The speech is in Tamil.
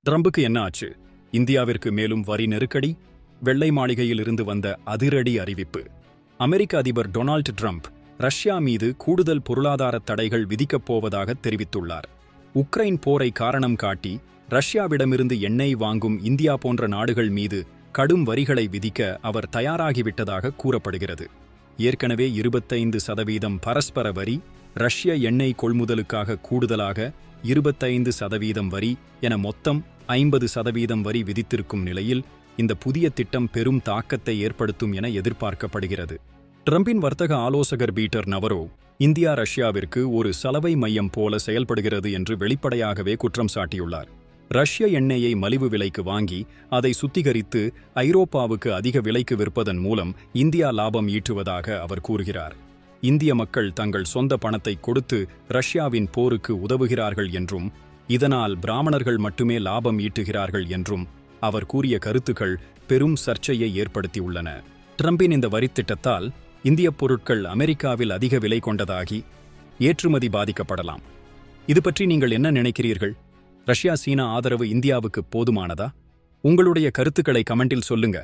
ட்ரம்புக்கு என்ன ஆச்சு? இந்தியாவிற்கு மேலும் வரி நெருக்கடி? வெள்ளை மாளிகையில் இருந்து வந்த அதிரடி அறிவிப்பு. அமெரிக்க அதிபர் டொனால்ட் ட்ரம்ப் ரஷ்யா மீது கூடுதல் பொருளாதார தடைகள் விதிக்கப் போவதாக தெரிவித்துள்ளார். உக்ரைன் போரை காரணம் காட்டி ரஷ்யாவிடமிருந்து எண்ணெய் வாங்கும் இந்தியா போன்ற நாடுகள் மீது கடும் வரிகளை விதிக்க அவர் தயாராகிவிட்டதாக கூறப்படுகிறது. ஏற்கனவே 25% பரஸ்பர வரி, ரஷ்ய எண்ணெய் கொள்முதலுக்காக கூடுதலாக 25% வரி என மொத்தம் 50% வரி விதித்திருக்கும் நிலையில் இந்த புதிய திட்டம் பெரும் தாக்கத்தை ஏற்படுத்தும் என எதிர்பார்க்கப்படுகிறது. ட்ரம்பின் வர்த்தக ஆலோசகர் பீட்டர் நவரோ இந்தியா ரஷ்யாவிற்கு ஒரு சலவை மையம் போல செயல்படுகிறது என்று வெளிப்படையாகவே குற்றம் சாட்டியுள்ளார். ரஷ்ய எண்ணெயை மலிவு விலைக்கு வாங்கி அதை சுத்திகரித்து ஐரோப்பாவுக்கு அதிக விலைக்கு விற்பதன் மூலம் இந்தியா லாபம் ஈட்டுவதாக அவர் கூறுகிறார். இந்திய மக்கள் தங்கள் சொந்த பணத்தை கொடுத்து ரஷ்யாவின் போருக்கு உதவுகிறார்கள் என்றும் இதனால் பிராமணர்கள் மட்டுமே லாபம் ஈட்டுகிறார்கள் என்றும் அவர் கூறிய கருத்துக்கள் பெரும் சர்ச்சையை ஏற்படுத்தியுள்ளன. ட்ரம்பின் இந்த வரித்திட்டத்தால் இந்திய பொருட்கள் அமெரிக்காவில் அதிக விலை கொண்டதாகி ஏற்றுமதி பாதிக்கப்படலாம். இது பற்றி நீங்கள் என்ன நினைக்கிறீர்கள்? ரஷ்யா சீனா ஆதரவு இந்தியாவுக்கு போதுமானதா? உங்களுடைய கருத்துக்களை கமெண்டில் சொல்லுங்க.